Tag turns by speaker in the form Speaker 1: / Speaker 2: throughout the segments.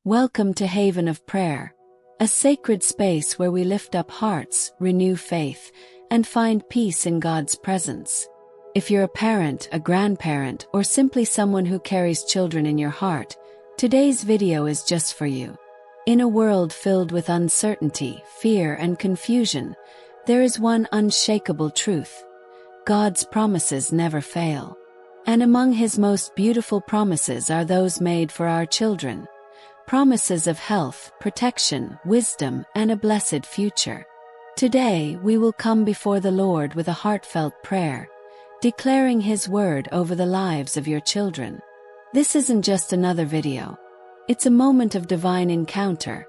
Speaker 1: Welcome to Haven of Prayer, a sacred space where we lift up hearts, renew faith, and find peace in God's presence. If you're a parent, a grandparent, or simply someone who carries children in your heart, today's video is just for you. In a world filled with uncertainty, fear, and confusion, there is one unshakable truth: God's promises never fail. And among His most beautiful promises are those made for our children. Promises of health, protection, wisdom, and a blessed future. Today, we will come before the Lord with a heartfelt prayer, declaring His word over the lives of your children. This isn't just another video. It's a moment of divine encounter,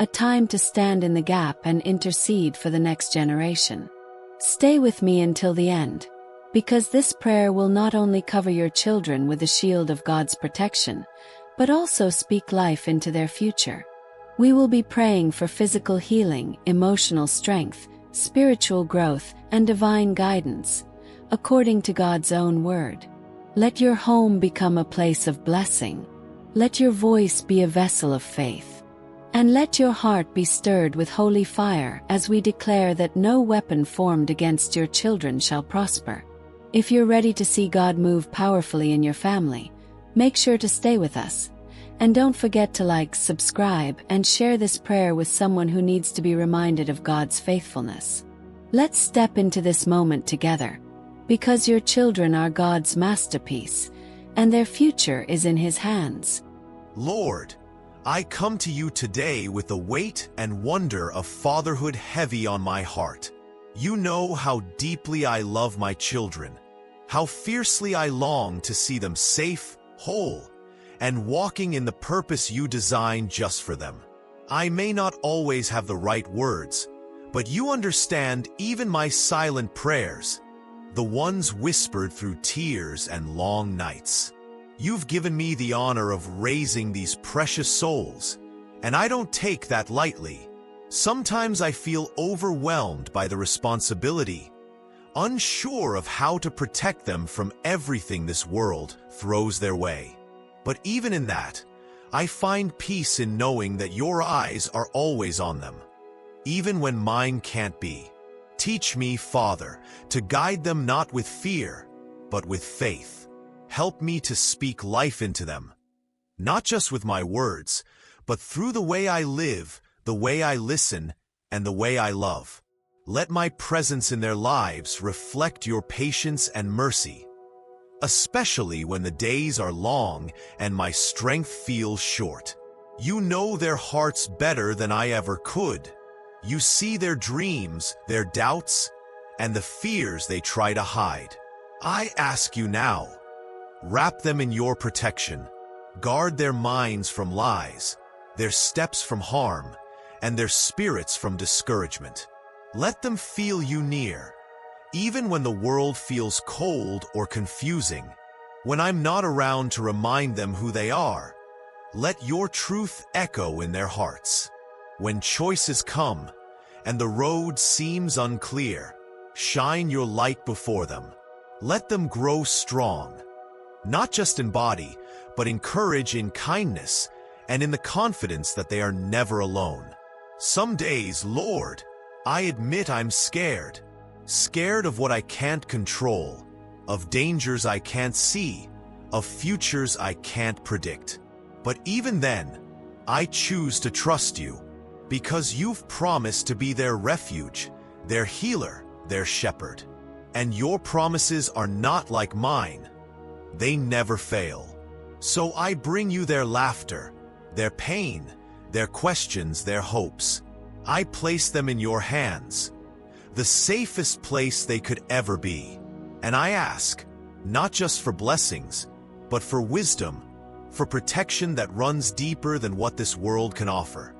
Speaker 1: a time to stand in the gap and intercede for the next generation. Stay with me until the end, because this prayer will not only cover your children with the shield of God's protection, but also speak life into their future. We will be praying for physical healing, emotional strength, spiritual growth, and divine guidance, according to God's own word. Let your home become a place of blessing. Let your voice be a vessel of faith. And let your heart be stirred with holy fire as we declare that no weapon formed against your children shall prosper. If you're ready to see God move powerfully in your family, make sure to stay with us. And don't forget to like, subscribe, and share this prayer with someone who needs to be reminded of God's faithfulness. Let's step into this moment together, because your children are God's masterpiece, and their future is in His hands.
Speaker 2: Lord, I come to you today with the weight and wonder of fatherhood heavy on my heart. You know how deeply I love my children, how fiercely I long to see them safe, whole, and walking in the purpose you designed just for them. I may not always have the right words, but you understand even my silent prayers, the ones whispered through tears and long nights. You've given me the honor of raising these precious souls, and I don't take that lightly. Sometimes I feel overwhelmed by the responsibility, unsure of how to protect them from everything this world throws their way. But even in that, I find peace in knowing that your eyes are always on them, even when mine can't be. Teach me, Father, to guide them not with fear, but with faith. Help me to speak life into them, not just with my words, but through the way I live, the way I listen, and the way I love. Let my presence in their lives reflect your patience and mercy, especially when the days are long and my strength feels short. You know their hearts better than I ever could. You see their dreams, their doubts, and the fears they try to hide. I ask you now, wrap them in your protection. Guard their minds from lies, their steps from harm, and their spirits from discouragement. Let them feel you near, even when the world feels cold or confusing. When I'm not around to remind them who they are, let your truth echo in their hearts. When choices come and the road seems unclear, shine your light before them. Let them grow strong, not just in body, but in courage, in kindness, and in the confidence that they are never alone. Some days, Lord, I admit I'm scared. Scared of what I can't control, of dangers I can't see, of futures I can't predict. But even then, I choose to trust you, because you've promised to be their refuge, their healer, their shepherd. And your promises are not like mine. They never fail. So I bring you their laughter, their pain, their questions, their hopes. I place them in your hands, the safest place they could ever be. And I ask, not just for blessings, but for wisdom, for protection that runs deeper than what this world can offer,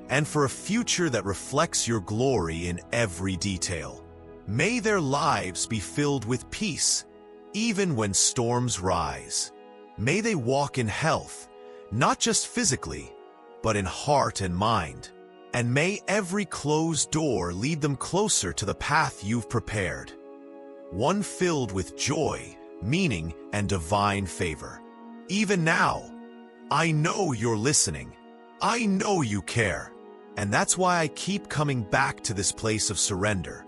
Speaker 2: and for a future that reflects your glory in every detail. May their lives be filled with peace, even when storms rise. May they walk in health, not just physically, but in heart and mind. And may every closed door lead them closer to the path you've prepared, one filled with joy, meaning, and divine favor. Even now, I know you're listening, I know you care, and that's why I keep coming back to this place of surrender.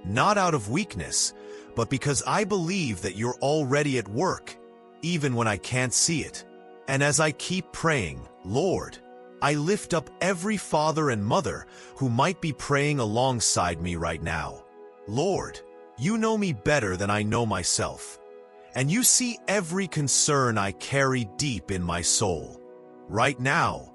Speaker 2: Not out of weakness, but because I believe that you're already at work, even when I can't see it. And as I keep praying, Lord, I lift up every father and mother who might be praying alongside me right now. Lord, you know me better than I know myself, and you see every concern I carry deep in my soul. Right now,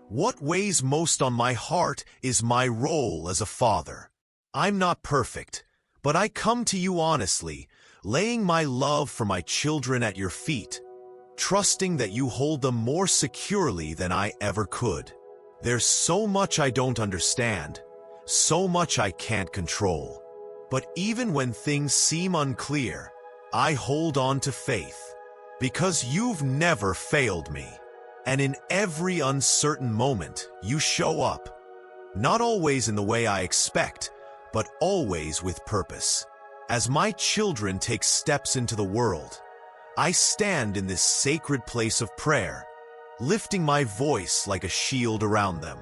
Speaker 2: what weighs most on my heart is my role as a father. I'm not perfect, but I come to you honestly, laying my love for my children at your feet, trusting that you hold them more securely than I ever could. There's so much I don't understand, so much I can't control. But even when things seem unclear, I hold on to faith, because you've never failed me. And in every uncertain moment, you show up, not always in the way I expect, but always with purpose. As my children take steps into the world, I stand in this sacred place of prayer, lifting my voice like a shield around them.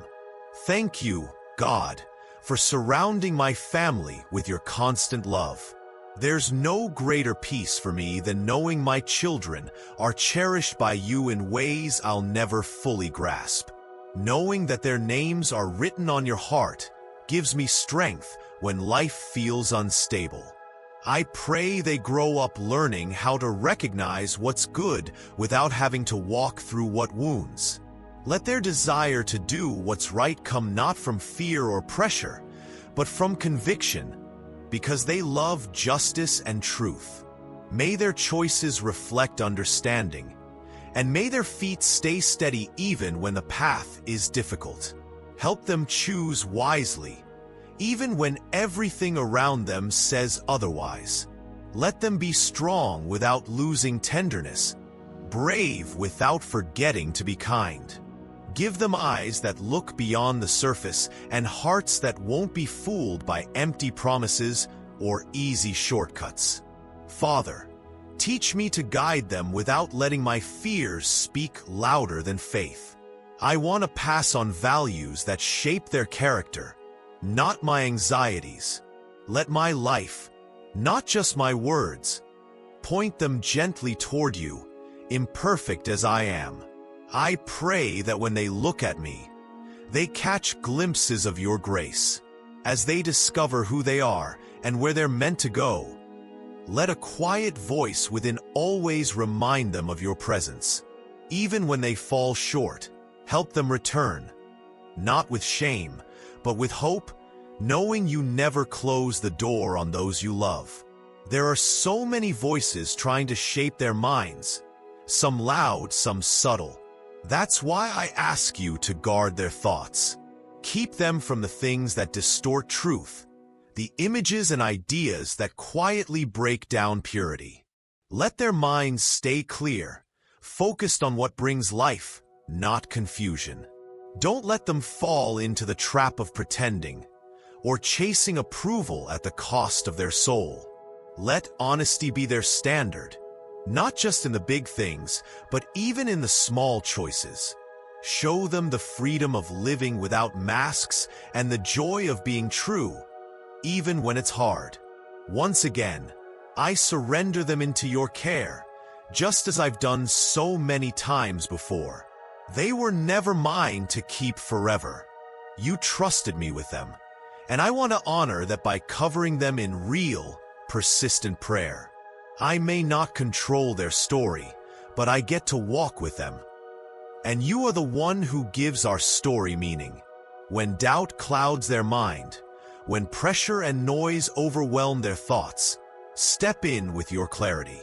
Speaker 2: Thank you, God, for surrounding my family with your constant love. There's no greater peace for me than knowing my children are cherished by you in ways I'll never fully grasp. Knowing that their names are written on your heart gives me strength when life feels unstable. I pray they grow up learning how to recognize what's good without having to walk through what wounds. Let their desire to do what's right come not from fear or pressure, but from conviction, because they love justice and truth. May their choices reflect understanding, and may their feet stay steady even when the path is difficult. Help them choose wisely, even when everything around them says otherwise. Let them be strong without losing tenderness, brave without forgetting to be kind. Give them eyes that look beyond the surface and hearts that won't be fooled by empty promises or easy shortcuts. Father, teach me to guide them without letting my fears speak louder than faith. I want to pass on values that shape their character, not my anxieties. Let my life, not just my words, point them gently toward you, imperfect as I am. I pray that when they look at me, they catch glimpses of your grace. As they discover who they are and where they're meant to go, let a quiet voice within always remind them of your presence. Even when they fall short, help them return, not with shame, but with hope, knowing you never close the door on those you love. There are so many voices trying to shape their minds, some loud, some subtle. That's why I ask you to guard their thoughts. Keep them from the things that distort truth, the images and ideas that quietly break down purity. Let their minds stay clear, focused on what brings life, not confusion. Don't let them fall into the trap of pretending or chasing approval at the cost of their soul. Let honesty be their standard, not just in the big things, but even in the small choices. Show them the freedom of living without masks and the joy of being true, even when it's hard. Once again, I surrender them into your care, just as I've done so many times before. They were never mine to keep forever. You trusted me with them, and I want to honor that by covering them in real, persistent prayer. I may not control their story, but I get to walk with them. And you are the one who gives our story meaning. When doubt clouds their mind, when pressure and noise overwhelm their thoughts, step in with your clarity.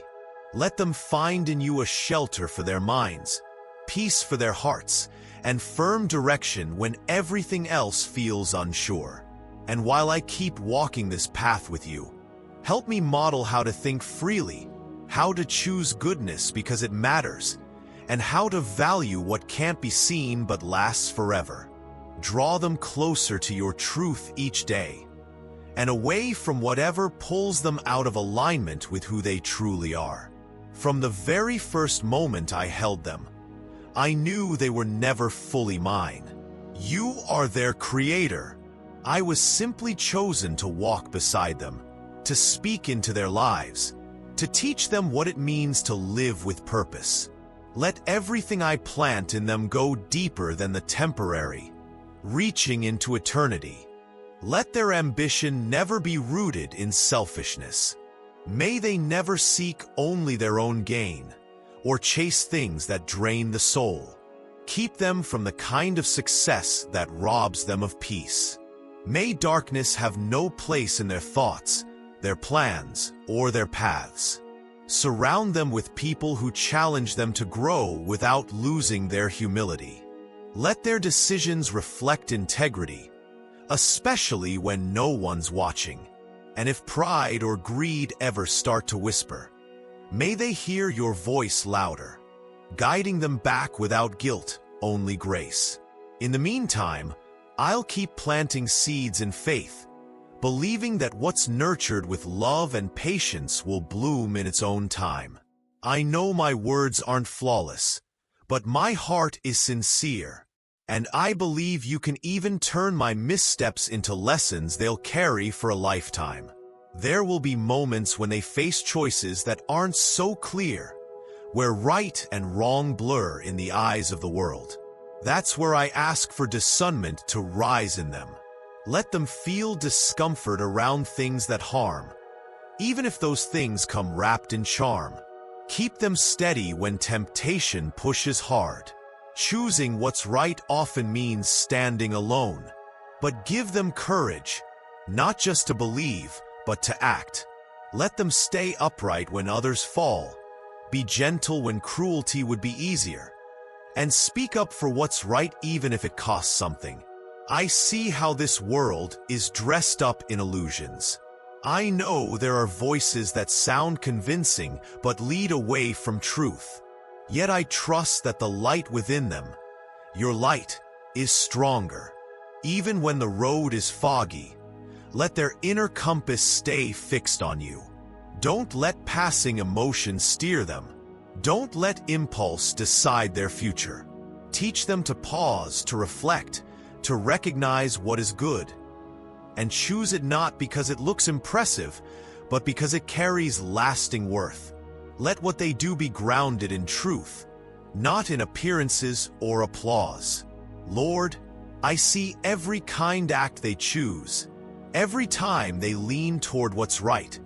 Speaker 2: Let them find in you a shelter for their minds, peace for their hearts, and firm direction when everything else feels unsure. And while I keep walking this path with you, help me model how to think freely, how to choose goodness because it matters, and how to value what can't be seen but lasts forever. Draw them closer to your truth each day, and away from whatever pulls them out of alignment with who they truly are. From the very first moment I held them, I knew they were never fully mine. You are their creator. I was simply chosen to walk beside them, to speak into their lives, to teach them what it means to live with purpose. Let everything I plant in them go deeper than the temporary, reaching into eternity. Let their ambition never be rooted in selfishness. May they never seek only their own gain, or chase things that drain the soul. Keep them from the kind of success that robs them of peace. May darkness have no place in their thoughts, their plans, or their paths. Surround them with people who challenge them to grow without losing their humility. Let their decisions reflect integrity, especially when no one's watching. And if pride or greed ever start to whisper, may they hear your voice louder, guiding them back without guilt, only grace. In the meantime, I'll keep planting seeds in faith, believing that what's nurtured with love and patience will bloom in its own time. I know my words aren't flawless, but my heart is sincere, and I believe you can even turn my missteps into lessons they'll carry for a lifetime. There will be moments when they face choices that aren't so clear, where right and wrong blur in the eyes of the world. That's where I ask for discernment to rise in them. Let them feel discomfort around things that harm, even if those things come wrapped in charm. Keep them steady when temptation pushes hard. Choosing what's right often means standing alone, but give them courage, not just to believe, but to act. Let them stay upright when others fall, be gentle when cruelty would be easier, and speak up for what's right even if it costs something. I see how this world is dressed up in illusions. I know there are voices that sound convincing but lead away from truth. Yet I trust that the light within them, your light, is stronger. Even when the road is foggy, let their inner compass stay fixed on you. Don't let passing emotions steer them. Don't let impulse decide their future. Teach them to pause, to reflect, to recognize what is good, and choose it not because it looks impressive, but because it carries lasting worth. Let what they do be grounded in truth, not in appearances or applause. Lord, I see every kind act they choose, every time they lean toward what's right,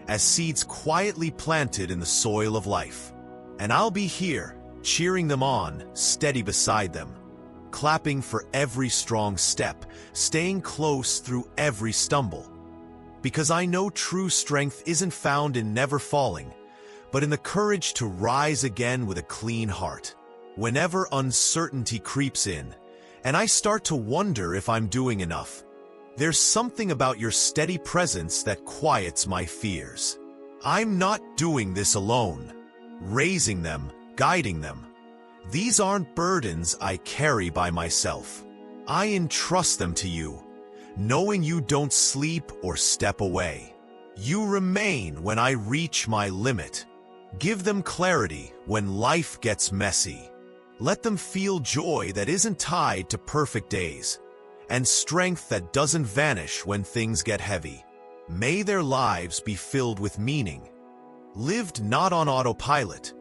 Speaker 2: as seeds quietly planted in the soil of life. And I'll be here, cheering them on, steady beside them, clapping for every strong step, staying close through every stumble. Because I know true strength isn't found in never falling, but in the courage to rise again with a clean heart. Whenever uncertainty creeps in, and I start to wonder if I'm doing enough, there's something about your steady presence that quiets my fears. I'm not doing this alone. Raising them, guiding them, these aren't burdens I carry by myself. I entrust them to you, knowing you don't sleep or step away. You remain when I reach my limit. Give them clarity when life gets messy. Let them feel joy that isn't tied to perfect days, and strength that doesn't vanish when things get heavy. May their lives be filled with meaning, lived not on autopilot,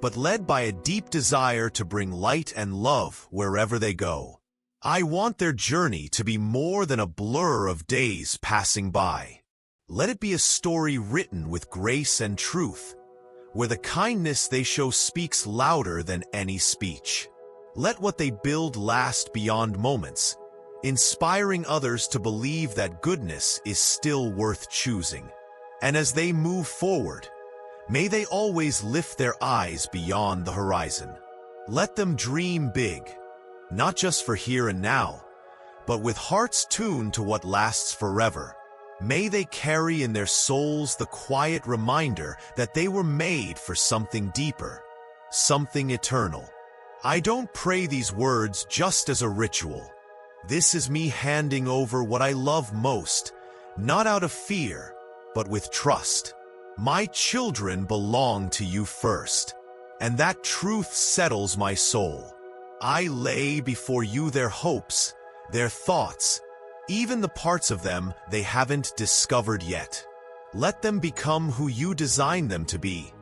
Speaker 2: but led by a deep desire to bring light and love wherever they go. I want their journey to be more than a blur of days passing by. Let it be a story written with grace and truth, where the kindness they show speaks louder than any speech. Let what they build last beyond moments, inspiring others to believe that goodness is still worth choosing. And as they move forward, may they always lift their eyes beyond the horizon. Let them dream big, not just for here and now, but with hearts tuned to what lasts forever. May they carry in their souls the quiet reminder that they were made for something deeper, something eternal. I don't pray these words just as a ritual. This is me handing over what I love most, not out of fear, but with trust. My children belong to you first, and that truth settles my soul. I lay before you their hopes, their thoughts, even the parts of them they haven't discovered yet. Let them become who you designed them to be,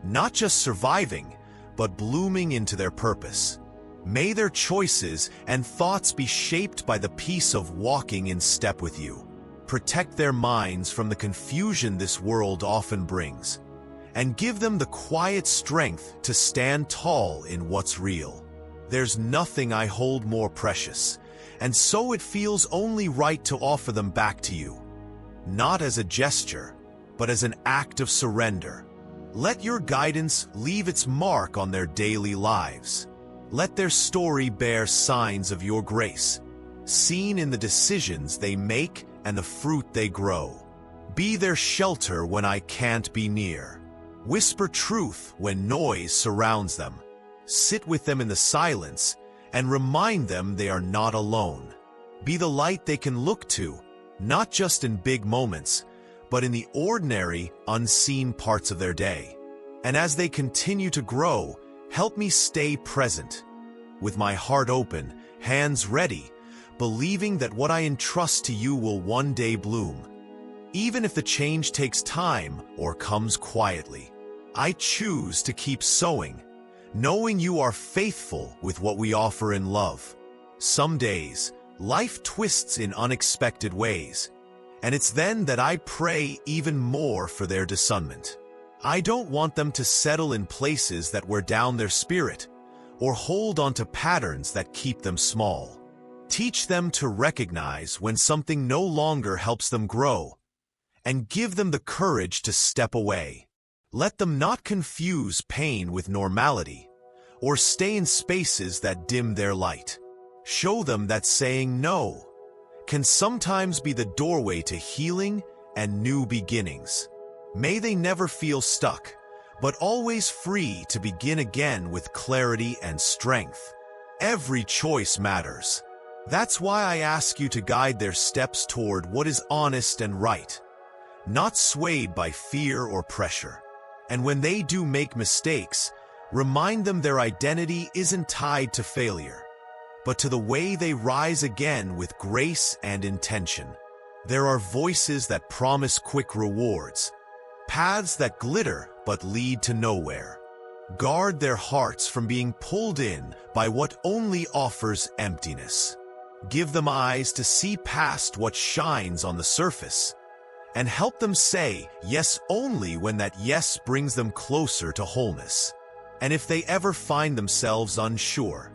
Speaker 2: not just surviving, but blooming into their purpose. May their choices and thoughts be shaped by the peace of walking in step with you. Protect their minds from the confusion this world often brings, and give them the quiet strength to stand tall in what's real. There's nothing I hold more precious, and so it feels only right to offer them back to you. Not as a gesture, but as an act of surrender. Let your guidance leave its mark on their daily lives. Let their story bear signs of your grace, seen in the decisions they make and the fruit they grow. Be their shelter when I can't be near. Whisper truth when noise surrounds them. Sit with them in the silence and remind them they are not alone. Be the light they can look to, not just in big moments, but in the ordinary, unseen parts of their day. And as they continue to grow, help me stay present, with my heart open, hands ready, believing that what I entrust to you will one day bloom. Even if the change takes time or comes quietly, I choose to keep sowing, knowing you are faithful with what we offer in love. Some days, life twists in unexpected ways, and it's then that I pray even more for their discernment. I don't want them to settle in places that wear down their spirit, or hold on to patterns that keep them small. Teach them to recognize when something no longer helps them grow, and give them the courage to step away. Let them not confuse pain with normality, or stay in spaces that dim their light. Show them that saying no can sometimes be the doorway to healing and new beginnings. May they never feel stuck, but always free to begin again with clarity and strength. Every choice matters. That's why I ask you to guide their steps toward what is honest and right, not swayed by fear or pressure. And when they do make mistakes, remind them their identity isn't tied to failure, but to the way they rise again with grace and intention. There are voices that promise quick rewards, paths that glitter but lead to nowhere. Guard their hearts from being pulled in by what only offers emptiness. Give them eyes to see past what shines on the surface, and help them say yes only when that yes brings them closer to wholeness. And if they ever find themselves unsure,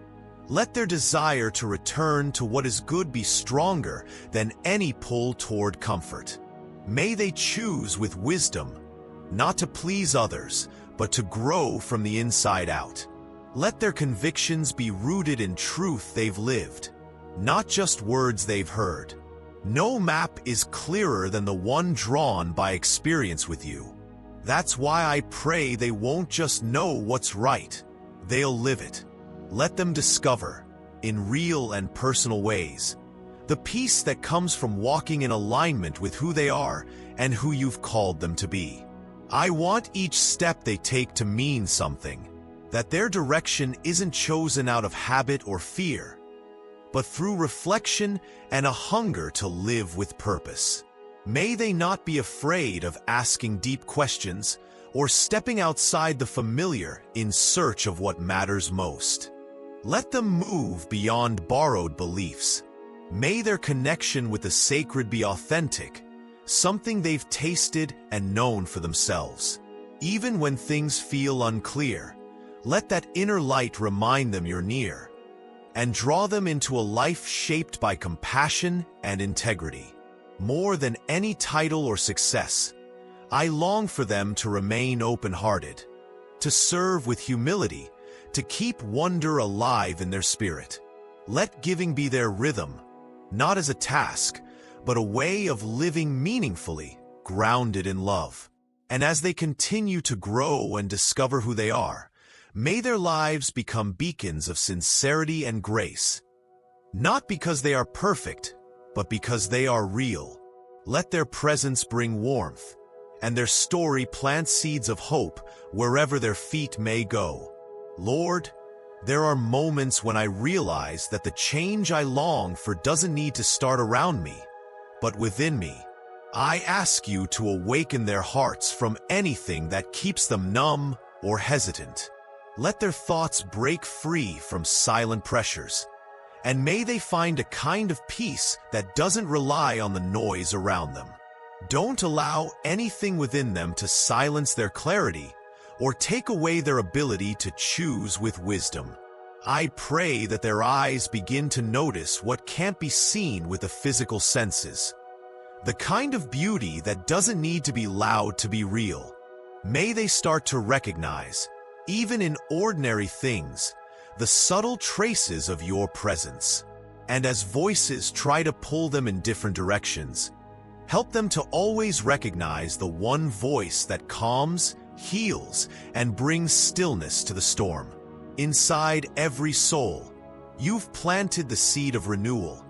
Speaker 2: let their desire to return to what is good be stronger than any pull toward comfort. May they choose with wisdom, not to please others, but to grow from the inside out. Let their convictions be rooted in truth they've lived, not just words they've heard. No map is clearer than the one drawn by experience with you. That's why I pray they won't just know what's right, they'll live it. Let them discover, in real and personal ways, the peace that comes from walking in alignment with who they are and who you've called them to be. I want each step they take to mean something, that their direction isn't chosen out of habit or fear, but through reflection and a hunger to live with purpose. May they not be afraid of asking deep questions or stepping outside the familiar in search of what matters most. Let them move beyond borrowed beliefs. May their connection with the sacred be authentic, something they've tasted and known for themselves. Even when things feel unclear, let that inner light remind them you're near, and draw them into a life shaped by compassion and integrity. More than any title or success, I long for them to remain open-hearted, to serve with humility, to keep wonder alive in their spirit. Let giving be their rhythm, not as a task, but a way of living meaningfully, grounded in love. And as they continue to grow and discover who they are, may their lives become beacons of sincerity and grace. Not because they are perfect, but because they are real. Let their presence bring warmth, and their story plant seeds of hope wherever their feet may go. Lord, There are moments when I realize that the change I long for doesn't need to start around me, but within me. I ask you to awaken their hearts from anything that keeps them numb or hesitant. Let their thoughts break free from silent pressures, and may they find a kind of peace that doesn't rely on the noise around them. Don't allow anything within them to silence their clarity or take away their ability to choose with wisdom. I pray that their eyes begin to notice what can't be seen with the physical senses, the kind of beauty that doesn't need to be loud to be real. May they start to recognize, even in ordinary things, the subtle traces of your presence. And as voices try to pull them in different directions, help them to always recognize the one voice that calms, heals, and brings stillness to the storm. Inside every soul, you've planted the seed of renewal,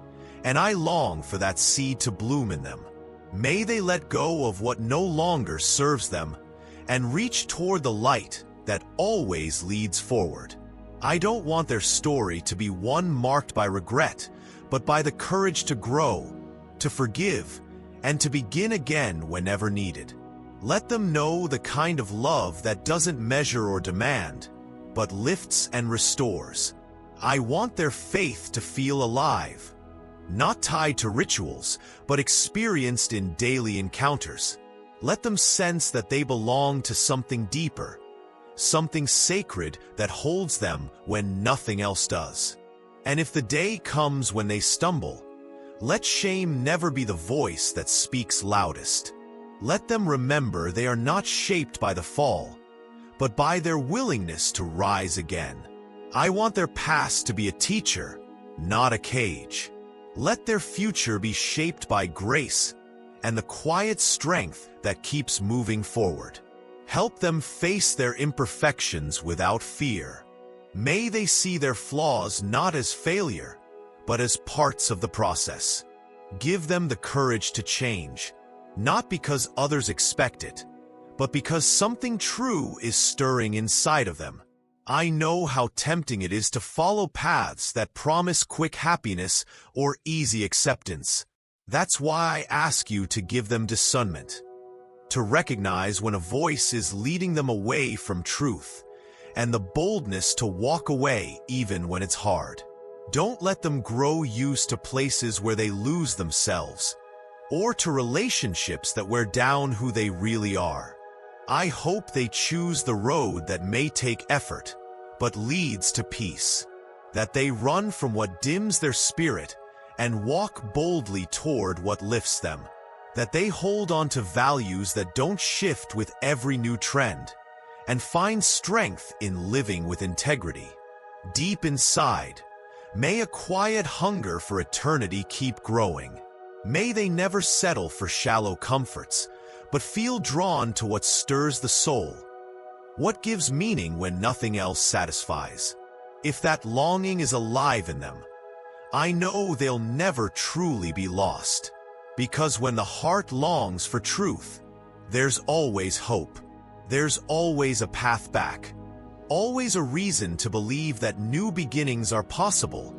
Speaker 2: and I long for that seed to bloom in them. May they let go of what no longer serves them and reach toward the light that always leads forward. I don't want their story to be one marked by regret, but by the courage to grow, to forgive, and to begin again whenever needed. Let them know the kind of love that doesn't measure or demand, but lifts and restores. I want their faith to feel alive, not tied to rituals, but experienced in daily encounters. Let them sense that they belong to something deeper, something sacred that holds them when nothing else does. And if the day comes when they stumble, let shame never be the voice that speaks loudest. Let them remember they are not shaped by the fall, but by their willingness to rise again. I want their past to be a teacher, not a cage. Let their future be shaped by grace and the quiet strength that keeps moving forward. Help them face their imperfections without fear. May they see their flaws not as failure, but as parts of the process. Give them the courage to change, not because others expect it, but because something true is stirring inside of them. I know how tempting it is to follow paths that promise quick happiness or easy acceptance. That's why I ask you to give them discernment, to recognize when a voice is leading them away from truth, and the boldness to walk away even when it's hard. Don't let them grow used to places where they lose themselves, or to relationships that wear down who they really are. I hope they choose the road that may take effort, but leads to peace, that they run from what dims their spirit and walk boldly toward what lifts them, that they hold on to values that don't shift with every new trend, and find strength in living with integrity. Deep inside, may a quiet hunger for eternity keep growing. May they never settle for shallow comforts, but feel drawn to what stirs the soul, what gives meaning when nothing else satisfies. If that longing is alive in them, I know they'll never truly be lost, because when the heart longs for truth, there's always hope. There's always a path back, always a reason to believe that new beginnings are possible,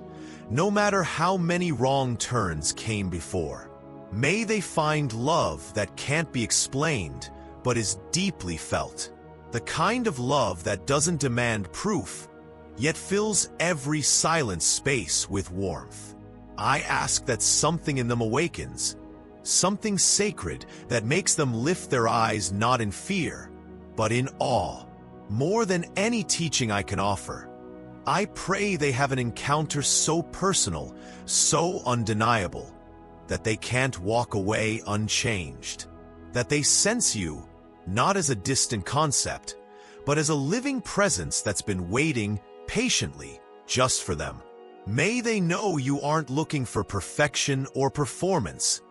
Speaker 2: no matter how many wrong turns came before. May they find love that can't be explained, but is deeply felt. The kind of love that doesn't demand proof, yet fills every silent space with warmth. I ask that something in them awakens, something sacred that makes them lift their eyes not in fear, but in awe. More than any teaching I can offer, I pray they have an encounter so personal, so undeniable, that they can't walk away unchanged, that they sense you, not as a distant concept, but as a living presence that's been waiting patiently just for them. May they know you aren't looking for perfection or performance,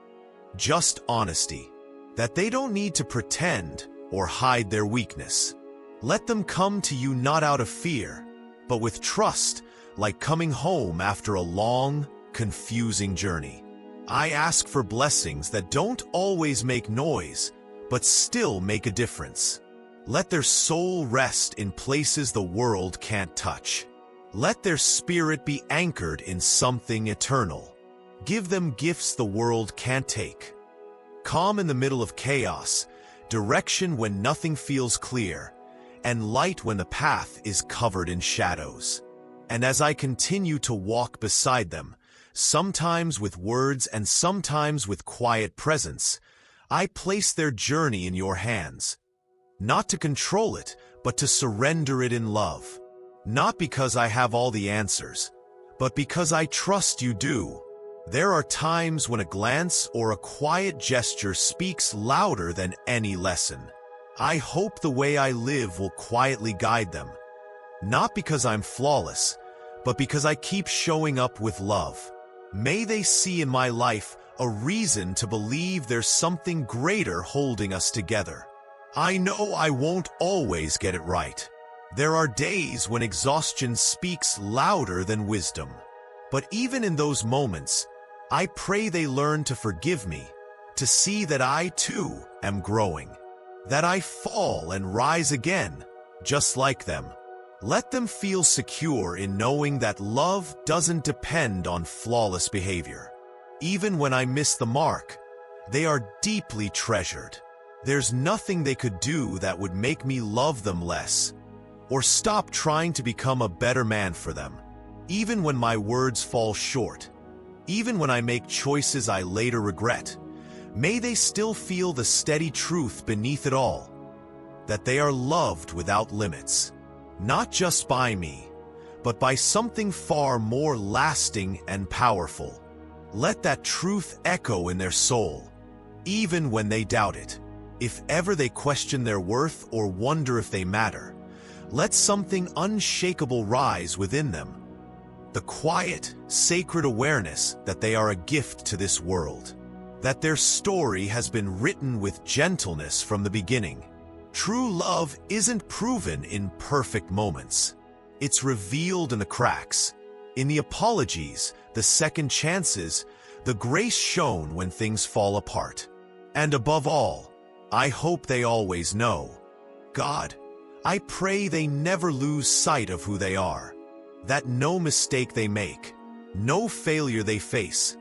Speaker 2: just honesty, that they don't need to pretend or hide their weakness. Let them come to you not out of fear, but with trust, like coming home after a long, confusing journey. I ask for blessings that don't always make noise, but still make a difference. Let their soul rest in places the world can't touch. Let their spirit be anchored in something eternal. Give them gifts the world can't take. Calm in the middle of chaos, direction when nothing feels clear, and light when the path is covered in shadows. And as I continue to walk beside them, sometimes with words and sometimes with quiet presence, I place their journey in your hands. Not to control it, but to surrender it in love. Not because I have all the answers, but because I trust you do. There are times when a glance or a quiet gesture speaks louder than any lesson. I hope the way I live will quietly guide them. Not because I'm flawless, but because I keep showing up with love. May they see in my life a reason to believe there's something greater holding us together. I know I won't always get it right. There are days when exhaustion speaks louder than wisdom. But even in those moments, I pray they learn to forgive me, to see that I too am growing, that I fall and rise again, just like them. Let them feel secure in knowing that love doesn't depend on flawless behavior. Even when I miss the mark, they are deeply treasured. There's nothing they could do that would make me love them less, or stop trying to become a better man for them. Even when my words fall short, even when I make choices I later regret, may they still feel the steady truth beneath it all, that they are loved without limits, not just by me, but by something far more lasting and powerful. Let that truth echo in their soul, even when they doubt it. If ever they question their worth or wonder if they matter, let something unshakable rise within them. The quiet, sacred awareness that they are a gift to this world, that their story has been written with gentleness from the beginning. True love isn't proven in perfect moments. It's revealed in the cracks, in the apologies, the second chances, the grace shown when things fall apart. And above all, I hope they always know, God, I pray they never lose sight of who they are, that no mistake they make, no failure they face,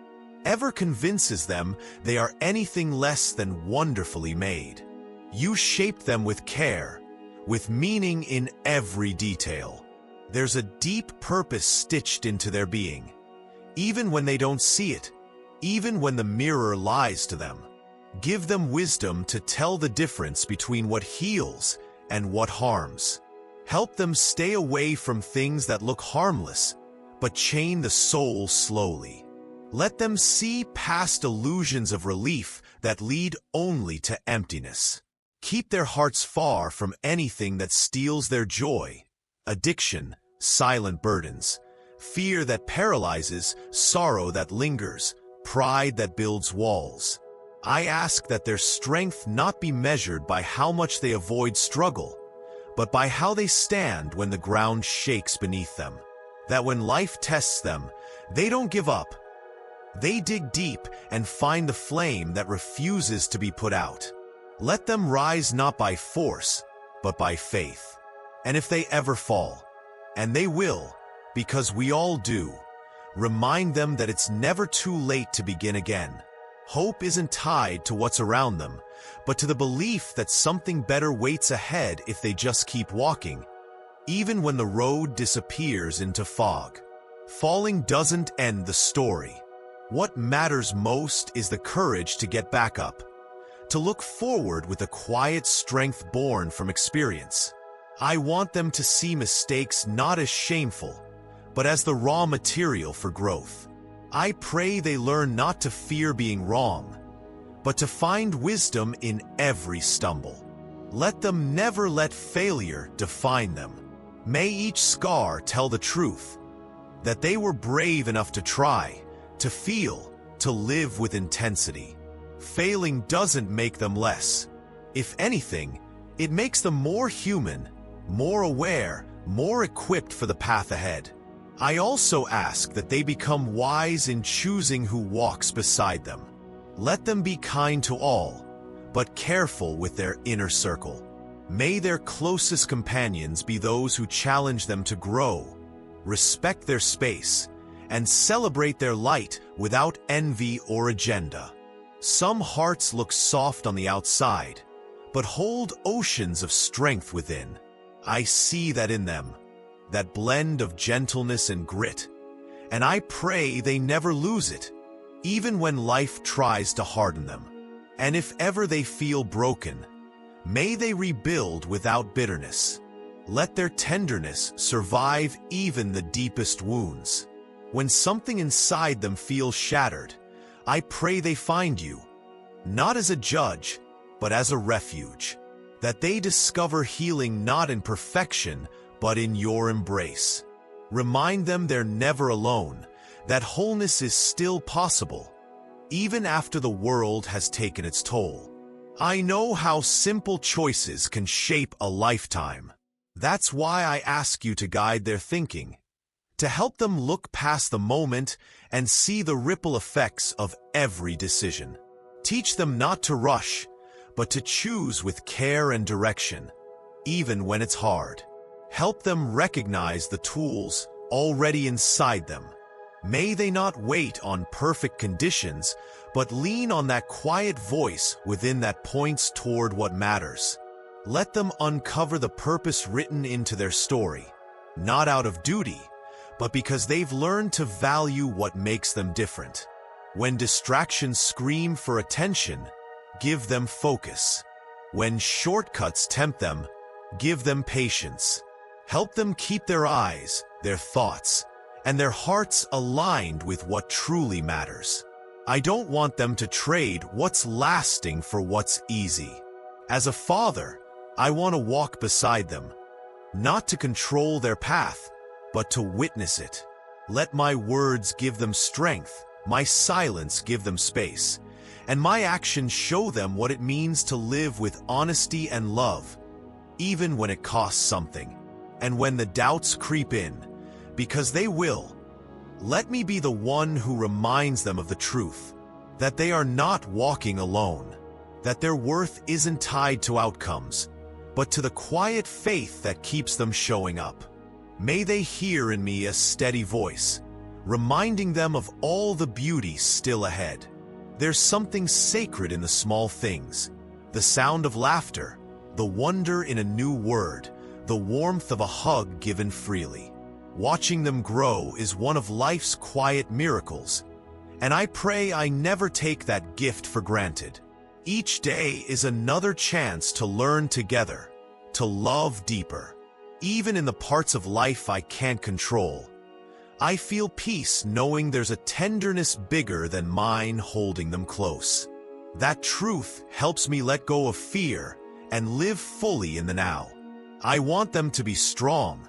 Speaker 2: ever convinces them they are anything less than wonderfully made. You shaped them with care, with meaning in every detail. There's a deep purpose stitched into their being, even when they don't see it, even when the mirror lies to them. Give them wisdom to tell the difference between what heals and what harms. Help them stay away from things that look harmless, but chain the soul slowly. Let them see past illusions of relief that lead only to emptiness. Keep their hearts far from anything that steals their joy, addiction, silent burdens, fear that paralyzes, sorrow that lingers, pride that builds walls. I ask that their strength not be measured by how much they avoid struggle, but by how they stand when the ground shakes beneath them. That when life tests them, they don't give up. They dig deep and find the flame that refuses to be put out. Let them rise not by force, but by faith. And if they ever fall, and they will, because we all do, remind them that it's never too late to begin again. Hope isn't tied to what's around them, but to the belief that something better waits ahead if they just keep walking, even when the road disappears into fog. Falling doesn't end the story. What matters most is the courage to get back up, to look forward with a quiet strength born from experience. I want them to see mistakes not as shameful, but as the raw material for growth. I pray they learn not to fear being wrong, but to find wisdom in every stumble. Let them never let failure define them. May each scar tell the truth, that they were brave enough to try, to feel, to live with intensity. Failing doesn't make them less. If anything, it makes them more human, more aware, more equipped for the path ahead. I also ask that they become wise in choosing who walks beside them. Let them be kind to all, but careful with their inner circle. May their closest companions be those who challenge them to grow, respect their space, and celebrate their light without envy or agenda. Some hearts look soft on the outside, but hold oceans of strength within. I see that in them, that blend of gentleness and grit, and I pray they never lose it, even when life tries to harden them. And if ever they feel broken, may they rebuild without bitterness. Let their tenderness survive even the deepest wounds. When something inside them feels shattered, I pray they find you, not as a judge, but as a refuge, that they discover healing not in perfection, but in your embrace. Remind them they're never alone, that wholeness is still possible, even after the world has taken its toll. I know how simple choices can shape a lifetime. That's why I ask you to guide their thinking, to help them look past the moment and see the ripple effects of every decision. Teach them not to rush, but to choose with care and direction, even when it's hard. Help them recognize the tools already inside them. May they not wait on perfect conditions, but lean on that quiet voice within that points toward what matters. Let them uncover the purpose written into their story, not out of duty, but because they've learned to value what makes them different. When distractions scream for attention, give them focus. When shortcuts tempt them, give them patience. Help them keep their eyes, their thoughts, and their hearts aligned with what truly matters. I don't want them to trade what's lasting for what's easy. As a father, I want to walk beside them, not to control their path, but to witness it. Let my words give them strength, my silence give them space, and my actions show them what it means to live with honesty and love, even when it costs something. And when the doubts creep in, because they will, let me be the one who reminds them of the truth, that they are not walking alone, that their worth isn't tied to outcomes, but to the quiet faith that keeps them showing up. May they hear in me a steady voice, reminding them of all the beauty still ahead. There's something sacred in the small things, the sound of laughter, the wonder in a new word, the warmth of a hug given freely. Watching them grow is one of life's quiet miracles, and I pray I never take that gift for granted. Each day is another chance to learn together, to love deeper. Even in the parts of life I can't control, I feel peace knowing there's a tenderness bigger than mine holding them close. That truth helps me let go of fear and live fully in the now. I want them to be strong,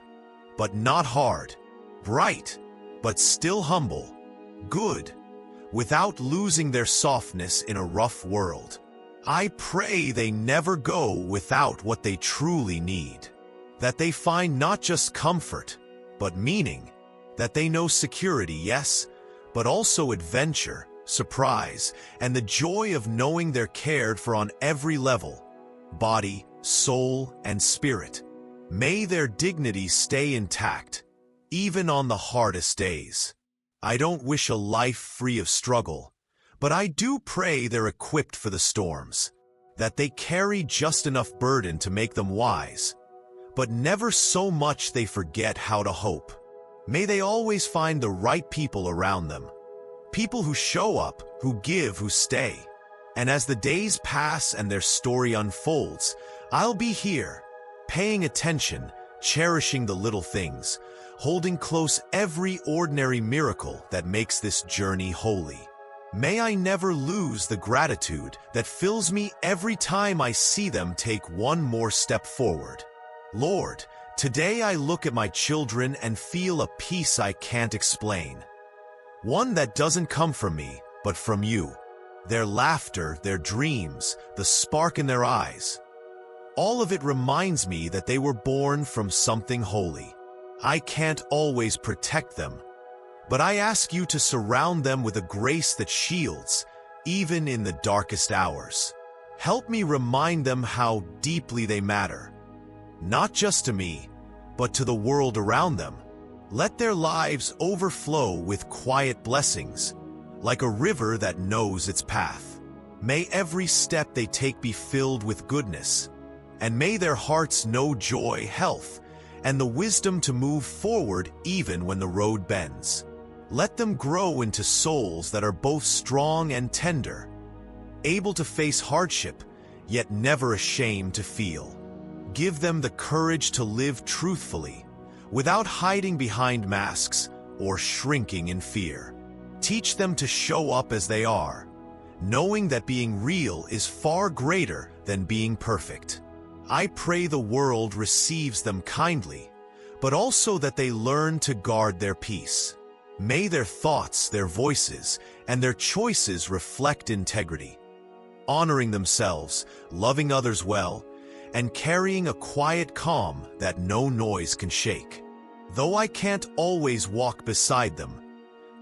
Speaker 2: but not hard, bright, but still humble, good, without losing their softness in a rough world. I pray they never go without what they truly need, that they find not just comfort, but meaning, that they know security, yes, but also adventure, surprise, and the joy of knowing they're cared for on every level, body, soul, and spirit. May their dignity stay intact, even on the hardest days. I don't wish a life free of struggle, but I do pray they're equipped for the storms, that they carry just enough burden to make them wise, but never so much they forget how to hope. May they always find the right people around them, people who show up, who give, who stay. And as the days pass and their story unfolds, I'll be here, paying attention, cherishing the little things, holding close every ordinary miracle that makes this journey holy. May I never lose the gratitude that fills me every time I see them take one more step forward. Lord, today I look at my children and feel a peace I can't explain. One that doesn't come from me, but from you. Their laughter, their dreams, the spark in their eyes. All of it reminds me that they were born from something holy. I can't always protect them, but I ask you to surround them with a grace that shields, even in the darkest hours. Help me remind them how deeply they matter, not just to me, but to the world around them. Let their lives overflow with quiet blessings, like a river that knows its path. May every step they take be filled with goodness, and may their hearts know joy, health, and the wisdom to move forward even when the road bends. Let them grow into souls that are both strong and tender, able to face hardship, yet never ashamed to feel. Give them the courage to live truthfully, without hiding behind masks or shrinking in fear. Teach them to show up as they are, knowing that being real is far greater than being perfect. I pray the world receives them kindly, but also that they learn to guard their peace. May their thoughts, their voices, and their choices reflect integrity, honoring themselves, loving others well, and carrying a quiet calm that no noise can shake. Though I can't always walk beside them,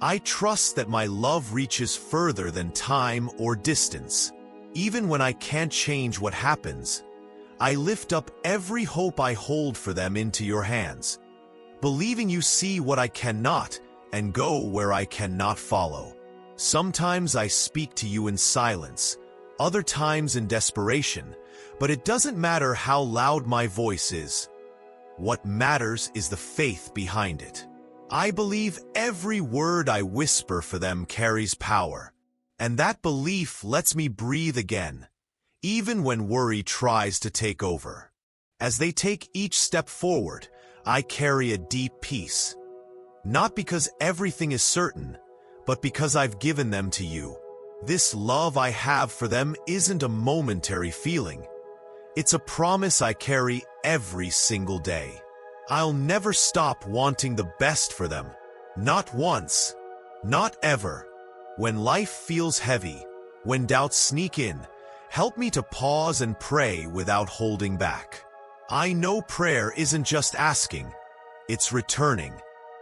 Speaker 2: I trust that my love reaches further than time or distance. Even when I can't change what happens, I lift up every hope I hold for them into your hands, believing you see what I cannot and go where I cannot follow. Sometimes I speak to you in silence, other times in desperation, but it doesn't matter how loud my voice is. What matters is the faith behind it. I believe every word I whisper for them carries power, and that belief lets me breathe again, even when worry tries to take over. As they take each step forward, I carry a deep peace. Not because everything is certain, but because I've given them to you. This love I have for them isn't a momentary feeling. It's a promise I carry every single day. I'll never stop wanting the best for them. Not once. Not ever. When life feels heavy, when doubts sneak in, help me to pause and pray without holding back. I know prayer isn't just asking, it's returning.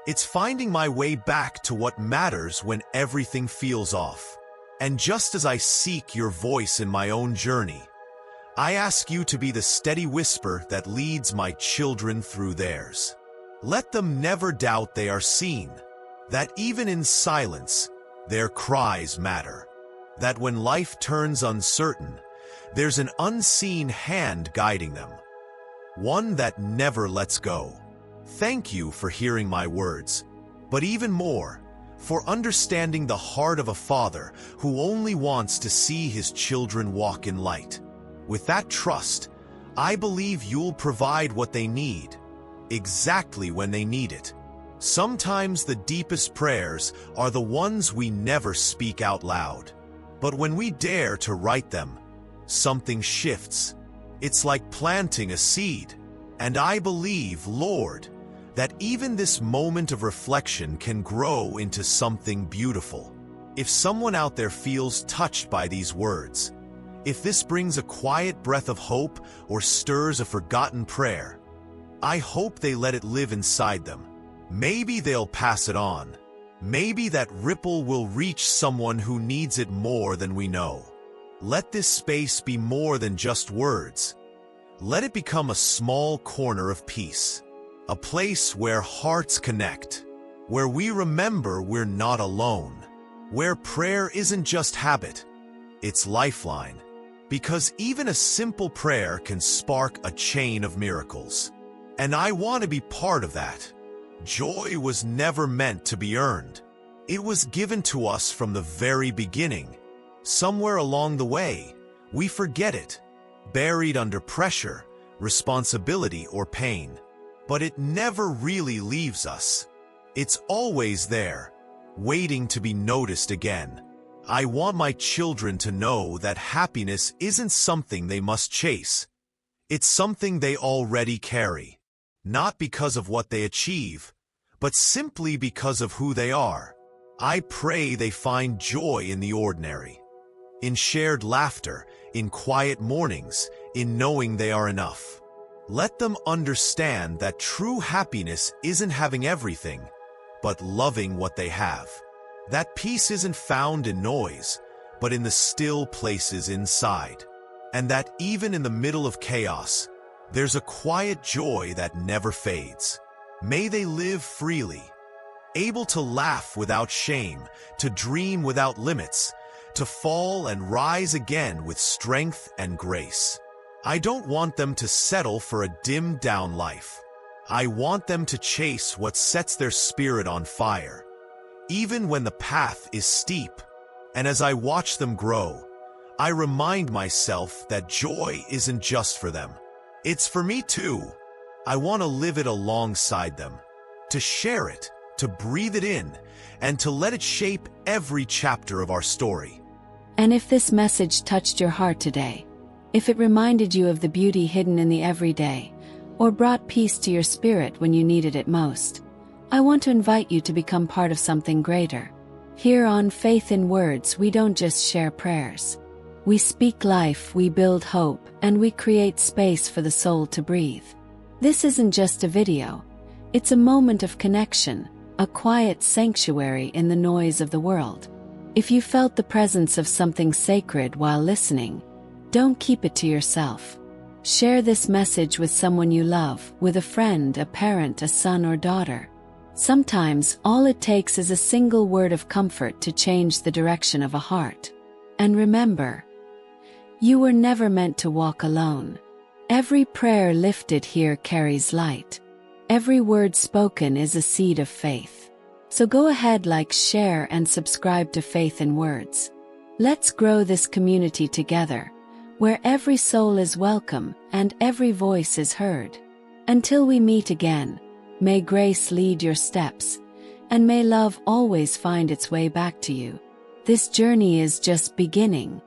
Speaker 2: It's finding my way back to what matters when everything feels off. And just as I seek your voice in my own journey, I ask you to be the steady whisper that leads my children through theirs. Let them never doubt they are seen, that even in silence, their cries matter, that when life turns uncertain, there's an unseen hand guiding them, one that never lets go. Thank you for hearing my words, but even more, for understanding the heart of a father who only wants to see his children walk in light. With that trust, I believe you'll provide what they need, exactly when they need it. Sometimes the deepest prayers are the ones we never speak out loud. But when we dare to write them, something shifts. It's like planting a seed. And I believe, Lord, that even this moment of reflection can grow into something beautiful. If someone out there feels touched by these words, if this brings a quiet breath of hope or stirs a forgotten prayer, I hope they let it live inside them. Maybe they'll pass it on. Maybe that ripple will reach someone who needs it more than we know. Let this space be more than just words. Let it become a small corner of peace, a place where hearts connect, where we remember we're not alone, where prayer isn't just habit, it's lifeline. Because even a simple prayer can spark a chain of miracles. And I want to be part of that. Joy was never meant to be earned. It was given to us from the very beginning. Somewhere along the way, we forget it, buried under pressure, responsibility, or pain. But it never really leaves us. It's always there, waiting to be noticed again. I want my children to know that happiness isn't something they must chase. It's something they already carry, not because of what they achieve, but simply because of who they are. I pray they find joy in the ordinary, in shared laughter, in quiet mornings, in knowing they are enough. Let them understand that true happiness isn't having everything, but loving what they have. That peace isn't found in noise, but in the still places inside. And that even in the middle of chaos, there's a quiet joy that never fades. May they live freely, able to laugh without shame, to dream without limits, to fall and rise again with strength and grace. I don't want them to settle for a dimmed-down life. I want them to chase what sets their spirit on fire, even when the path is steep. And as I watch them grow, I remind myself that joy isn't just for them. It's for me too. I want to live it alongside them, to share it, to breathe it in, and to let it shape every chapter of our story.
Speaker 1: And if this message touched your heart today, if it reminded you of the beauty hidden in the everyday, or brought peace to your spirit when you needed it most, I want to invite you to become part of something greater. Here on Faith in Words, we don't just share prayers. We speak life, we build hope, and we create space for the soul to breathe. This isn't just a video. It's a moment of connection, a quiet sanctuary in the noise of the world. If you felt the presence of something sacred while listening, don't keep it to yourself. Share this message with someone you love, with a friend, a parent, a son or daughter. Sometimes all it takes is a single word of comfort to change the direction of a heart. And remember, you were never meant to walk alone. Every prayer lifted here carries light. Every word spoken is a seed of faith. So go ahead, like, share, and subscribe to Faith in Words. Let's grow this community together, where every soul is welcome and every voice is heard. Until we meet again, may grace lead your steps, and may love always find its way back to you. This journey is just beginning.